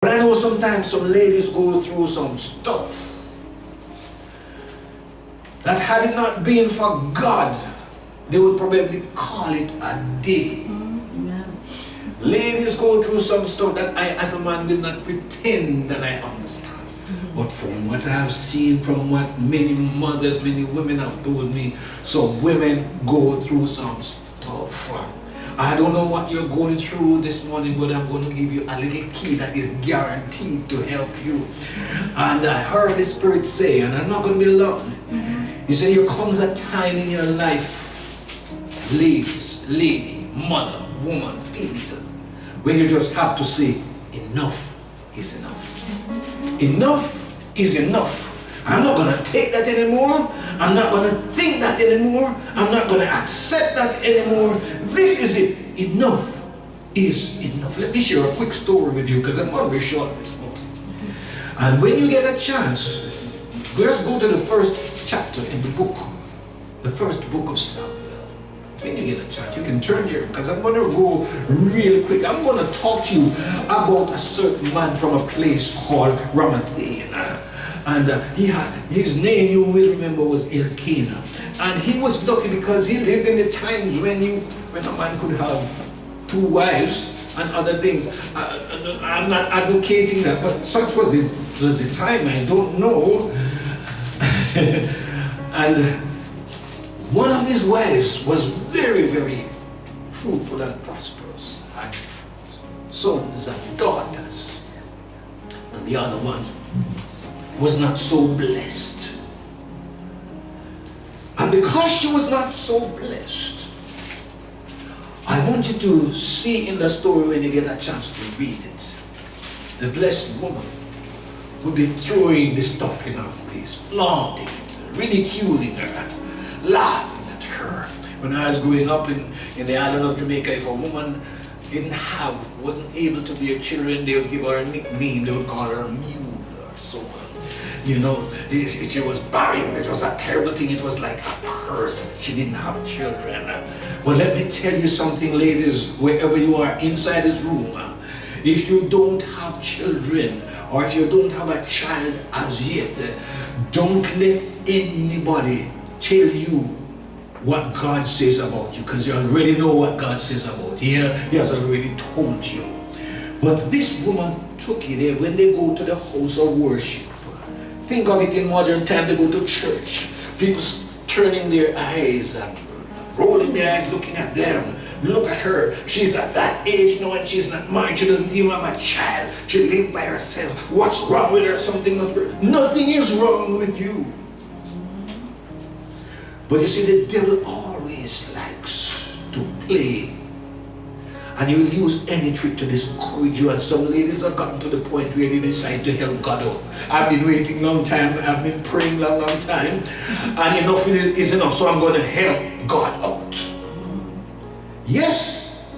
But I know sometimes some ladies go through some stuff that had it not been for God, they would probably call it a day. Ladies go through some stuff that I as a man will not pretend that I understand. But from what I've seen, from what many mothers, many women have told me, some women go through some stuff. I don't know what you're going through this morning, but I'm going to give you a little key that is guaranteed to help you. And I heard the Spirit say, and I'm not going to be long. He said, there comes a time in your life, ladies, lady, mother, woman, people, when you just have to say, enough is enough. Enough is enough. I'm not going to take that anymore. I'm not going to think that anymore. I'm not going to accept that anymore. This is it. Enough is enough. Let me share a quick story with you because I'm going to be short this morning. And when you get a chance, let's go to the first chapter in the book, the first book of Samuel. When you get a chance, you can turn here because I'm going to go real quick. I'm going to talk to you about a certain man from a place called Ramathaim. And his name, you will remember, was Elkanah. And he was lucky because he lived in the times when a man could have two wives and other things. I'm not advocating that, but such was the time. I don't know. And one of his wives was very, very fruitful and prosperous, had sons and daughters. And the other one was not so blessed. And because she was not so blessed, I want you to see in the story when you get a chance to read it. The blessed woman would be throwing the stuff in her face, flaunting it, ridiculing her, laughing at her. When I was growing up in the island of Jamaica, if a woman wasn't able to bear children, they would give her a nickname. They would call her a mule or so on. You know, she was barren. It was a terrible thing. It was like a curse. She didn't have children. But let me tell you something, ladies, wherever you are inside this room, if you don't have children, or if you don't have a child as yet, don't let anybody tell you what God says about you, because you already know what God says about you. He has already told you. But this woman took it when they go to the house of worship. Think of it in modern time, they go to church. People turning their eyes and rolling their eyes, looking at them. Look at her. She's at that age now and she's not married. She doesn't even have a child. She lives by herself. What's wrong with her? Something must be. Nothing is wrong with you. But you see, the devil always likes to play. And he will use any trick to discourage you. And some ladies have gotten to the point where they decide to help God out. I've been waiting a long time. I've been praying a long time. And enough is enough. So I'm going to help God out. Yes,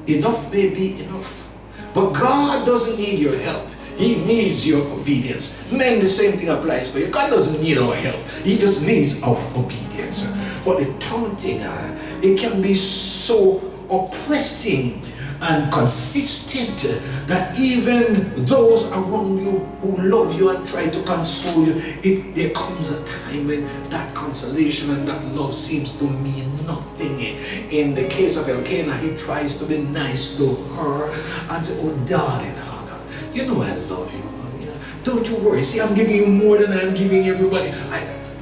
enough may be enough. But God doesn't need your help. He needs your obedience. Men, the same thing applies for you. God doesn't need our help. He just needs our obedience. But the taunting, it can be so oppressing and consistent that even those around you who love you and try to console you, there comes a time when that consolation and that love seems to mean nothing. In the case of Elkanah, he tries to be nice to her and say, oh darling Hannah, you know I love you. Don't you worry. See, I'm giving you more than I'm giving everybody.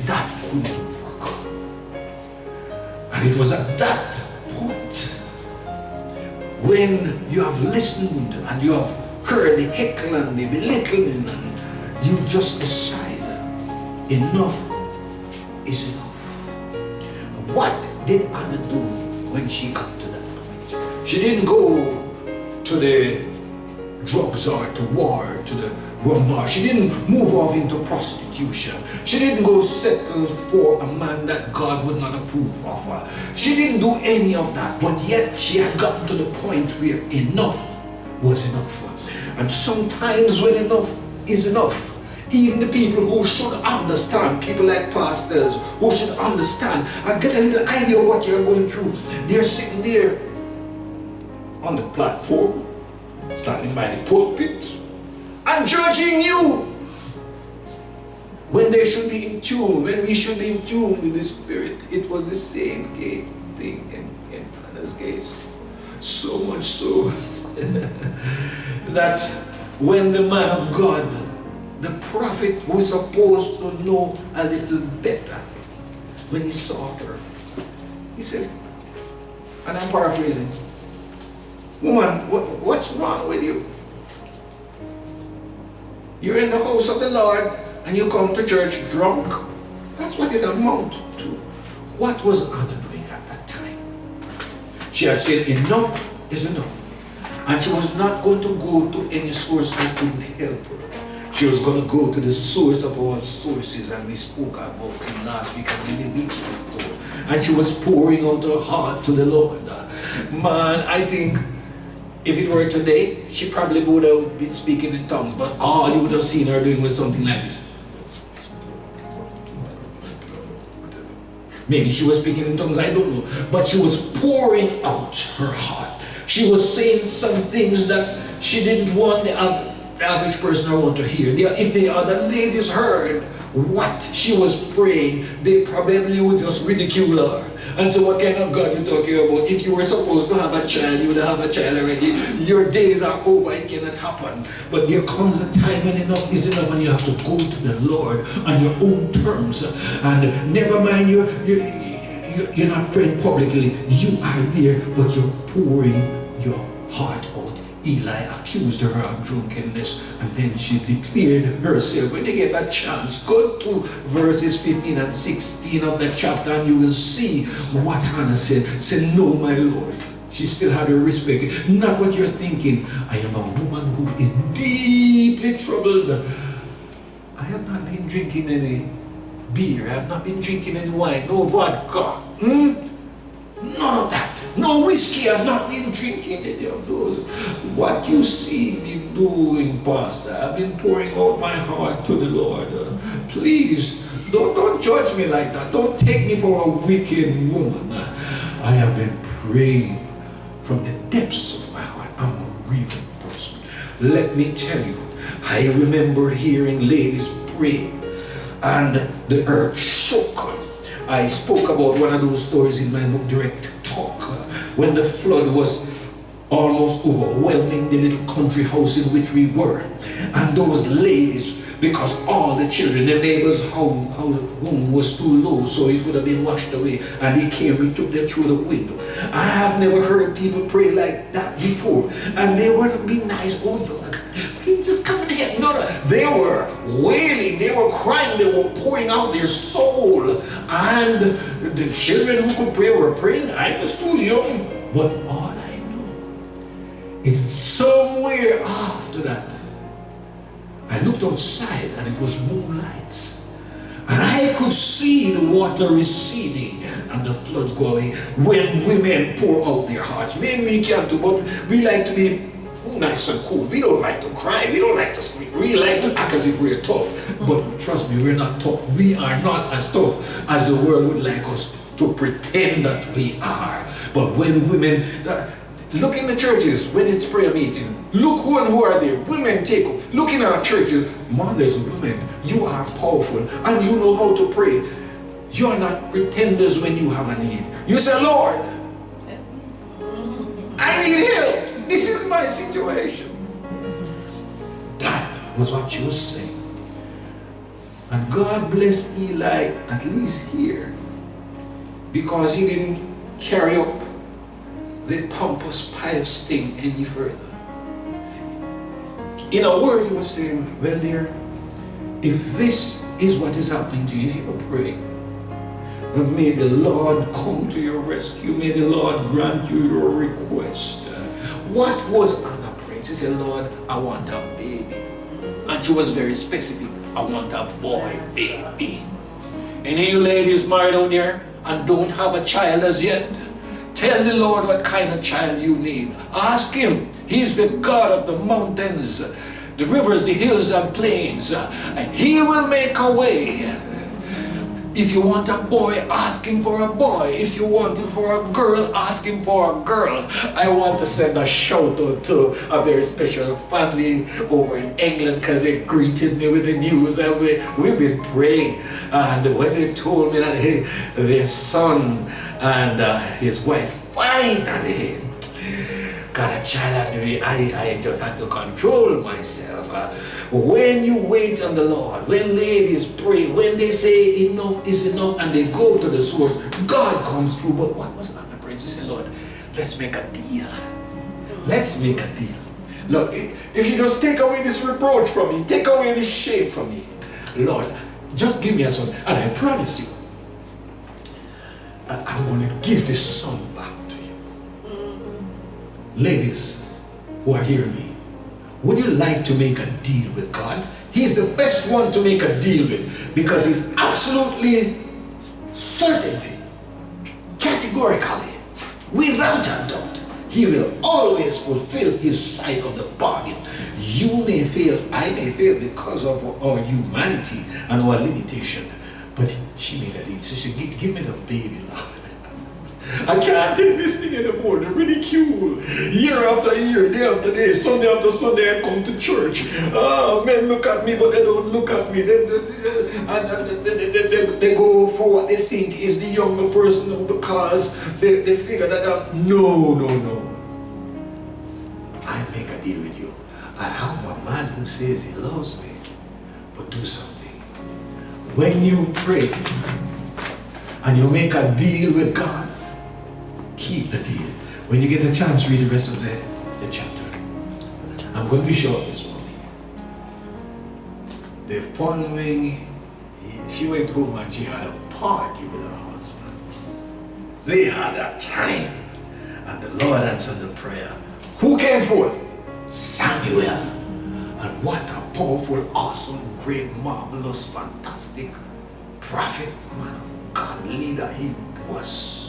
That couldn't work. And it was at that point when you have listened and you have heard the heckling, the belittling, and you just decide enough is enough. What did Anna do when she got to that point? She didn't go to the drugs or to war, to the rumor. She didn't move off into prostitution. She didn't go settle for a man that God would not approve of her. She didn't do any of that, but yet she had gotten to the point where enough was enough. And sometimes when enough is enough, even the people who should understand, people like pastors who should understand and get a little idea of what you're going through, they're sitting there, on the platform, standing by the pulpit, not judging you. When they should be in tune, when we should be in tune with the Spirit, it was the same thing in Hannah's case. So much so that when the man of God, the prophet who is supposed to know a little better, when he saw her, he said, and I'm paraphrasing, "Woman, what's wrong with you? You're in the house of the Lord and you come to church drunk." That's what it amounted to. What was Anna doing at that time? She had said enough is enough. And she was not going to go to any source that couldn't help her. She was going to go to the source of all sources, and we spoke about it last week and many weeks before. And she was pouring out her heart to the Lord. Man, I think if it were today, she probably would have been speaking in tongues, but all you would have seen her doing was something like this. Maybe she was speaking in tongues, I don't know. But she was pouring out her heart. She was saying some things that she didn't want the average person around to hear. If the other ladies heard what she was praying, they probably would just ridicule her. And so what kind of God you talking about? If you were supposed to have a child, you would have a child already. Your days are over, it cannot happen. But there comes a time when enough is enough and you have to go to the Lord on your own terms. And never mind you're not praying publicly. You are there, but you're pouring your heart out. Eli accused her of drunkenness, and then she declared herself. When you get a chance, go to verses 15 and 16 of that chapter and you will see what Hannah said. Said, "No, my Lord." She still had her respect. Not what you're thinking. "I am a woman who is deeply troubled. I have not been drinking any beer. I have not been drinking any wine. No vodka. None of that. No whiskey. I've not been drinking any of those. What you see me doing, Pastor, I've been pouring out my heart to the Lord. Please, don't judge me like that. Don't take me for a wicked woman. I have been praying from the depths of my heart. I'm a grieving person. Let me tell you, I remember hearing ladies pray and the earth shook. I spoke about one of those stories in my book, Direct Talk, when the flood was almost overwhelming the little country house in which we were. And those ladies, because all the children, the neighbor's home was too low, so it would have been washed away. And he came, we took them through the window. I have never heard people pray like that before. And they weren't being nice, "Oh Lord, please just come and help." No, they were wailing, they were crying, they were pouring out their soul. And the children who could pray were praying. I was too young. But all I know is somewhere after that, I looked outside and it was moonlight. And I could see the water receding and the floods go away when women pour out their hearts. Men, we can't do, but we like to be nice and cool. We don't like to cry. We don't like to scream. We like to act as if we're tough. But trust me, we're not tough. We are not as tough as the world would like us to pretend that we are. But when women, look in the churches when it's prayer meeting. Look who are there. Women take up. Look in our churches. Mothers, women, you are powerful and you know how to pray. You are not pretenders when you have a need. You say, "Lord, I need help. This is my situation." That was what she was saying. And God bless Eli, at least here, because he didn't carry up the pompous, pious thing any further. In a word, he was saying, "Well, dear, if this is what is happening to you, if you are praying, may the Lord come to your rescue. May the Lord grant you your request." What was Anna praying? She said, "Lord, I want a baby." And she was very specific. "I want a boy baby." And you ladies married out there and don't have a child as yet, tell the Lord what kind of child you need. Ask him. He's the God of the mountains, the rivers, the hills and plains. And he will make a way. If you want a boy, ask him for a boy. If you want him for a girl, ask him for a girl. I want to send a shout out to a very special family over in England because they greeted me with the news, and we've been praying. And when they told me that their son and his wife finally got a child, and I just had to control myself. When you wait on the Lord, when ladies pray, when they say enough is enough and they go to the source, God comes through. But what was that, my princess? Say, Lord, let's make a deal. Let's make a deal. Lord, if you just take away this reproach from me, take away this shame from me, Lord, just give me a son. And I promise you, I'm going to give this son back to you. Ladies who are hearing me, would you like to make a deal with God? He's the best one to make a deal with, because he's absolutely certainly, categorically, without a doubt, he will always fulfill his side of the bargain. You may fail, I may fail because of our humanity and our limitation, but she made a deal. She said, give me the baby, Lord. I can't take this thing anymore. The ridicule, year after year, day after day, Sunday after Sunday, I come to church. Men look at me, but they don't look at me. They go for what they think is the younger person because they figure that no. I make a deal with you. I have a man who says he loves me, but do something. When you pray and you make a deal with God, keep the deal. When you get a chance, read the rest of the chapter. I'm going to be short this morning. The following, she went home and she had a party with her husband. They had a time, and the Lord answered the prayer. Who came forth? Samuel. And what a powerful, awesome, great, marvelous, fantastic prophet, man of God, leader he was.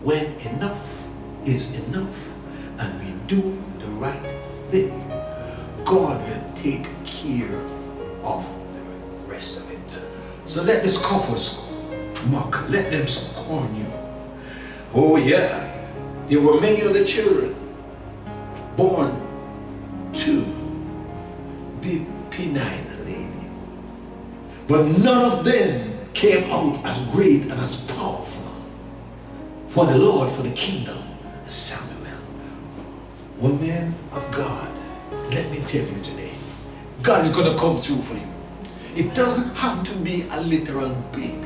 When enough is enough and we do the right thing, God will take care of the rest of it. So let the scoffers mock, let them scorn you. Oh yeah, there were many other children born to the Penina lady, but none of them came out as great and as powerful for the Lord, for the kingdom, as Samuel. Women of God, let me tell you today, God is going to come through for you. It doesn't have to be a literal baby.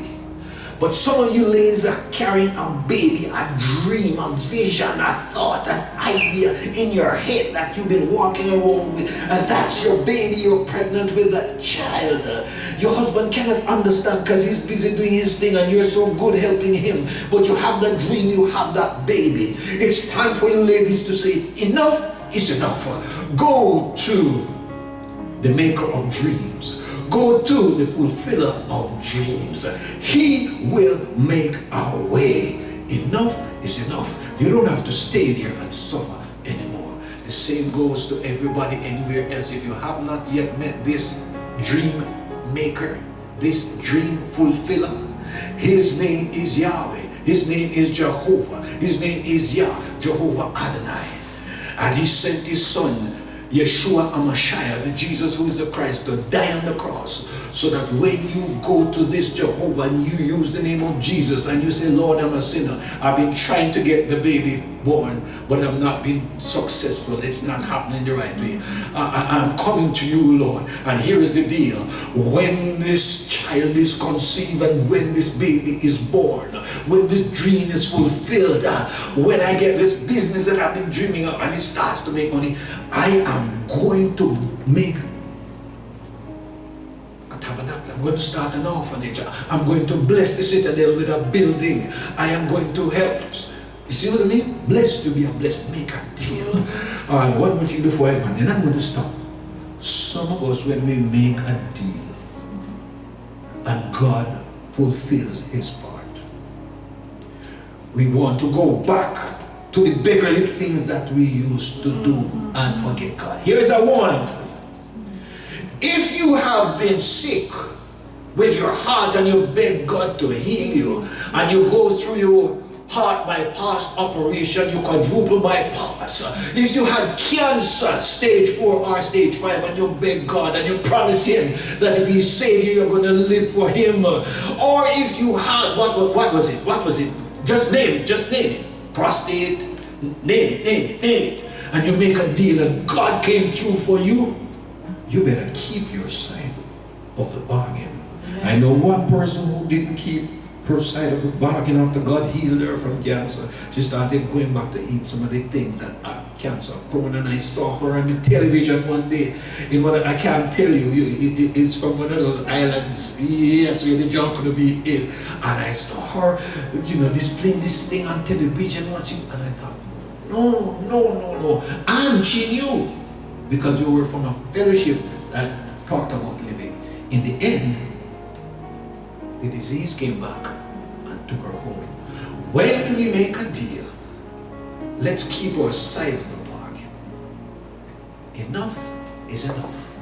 But some of you ladies are carrying a baby, a dream, a vision, a thought, an idea in your head that you've been walking around with, and that's your baby. You're pregnant with that child. Your husband cannot understand because he's busy doing his thing and you're so good helping him. But you have that dream, you have that baby. It's time for you ladies to say, enough is enough. Go to the maker of dreams. Go to the fulfiller of dreams. He will make our way. Enough is enough. You don't have to stay there and suffer anymore. The same goes to everybody anywhere else. If you have not yet met this dream maker, this dream fulfiller, his name is Yahweh. His name is Jehovah. His name is Jehovah Adonai. And he sent his son, Yeshua HaMashiach, the Jesus who is the Christ, to die on the cross, so that when you go to this Jehovah and you use the name of Jesus and you say, Lord, I'm a sinner, I've been trying to get the baby born, but I've not been successful, it's not happening the right way. I'm coming to you, Lord, and here is the deal. When this child is conceived and when this baby is born, when this dream is fulfilled, when I get this business that I've been dreaming of and it starts to make money, I am going to make a tabernacle. I'm going to start an orphanage. I'm going to bless the Citadel with a building. I am going to help. You see what I mean? Blessed to be a blessed. Make a deal. One more thing before I go, and I'm going to stop. Some of us, when we make a deal and God fulfills his part, we want to go back to the beggarly things that we used to do and forget God. Here is a warning for you. If you have been sick with your heart and you beg God to heal you, and you go through your heart bypass operation, you quadruple bypass. If you had cancer, stage 4 or stage 5, and you beg God and you promise him that if he saved you, you're going to live for him. Or if you had, what was it? Just name it. Prostate, name it. And you make a deal and God came through for you, you better keep your side of the bargain. I know one person who didn't keep her side of the bargain after God healed her from cancer. She started going back to eat some of the things that are cancer prone, and I saw her on the television one day in one, I can't tell you, it's from one of those islands, yes, where the junk on the beat is, and I saw her, displaying this thing on television watching, and I thought, no, and she knew, because we were from a fellowship that talked about living. In the end, the disease came back and took her home. When we make a deal, let's keep our side of the bargain. Enough is enough.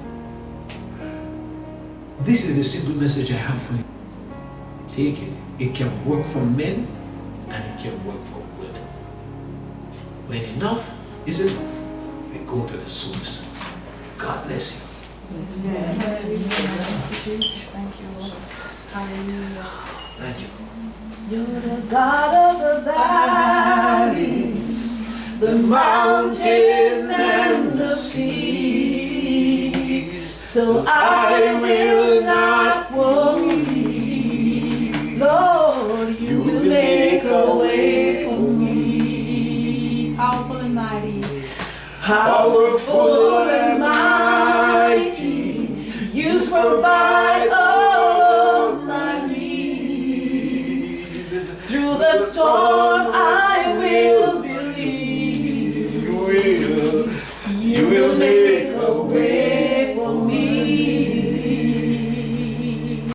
This is the simple message I have for you. Take it. It can work for men and it can work for women. When enough is enough, we go to the source. God bless you. Thank you, Lord. Hallelujah. Thank you. You're the God of the valley, the mountains and the sea. So I will not worry, Lord, you will make a way for me. Powerful and mighty. Powerful and mighty.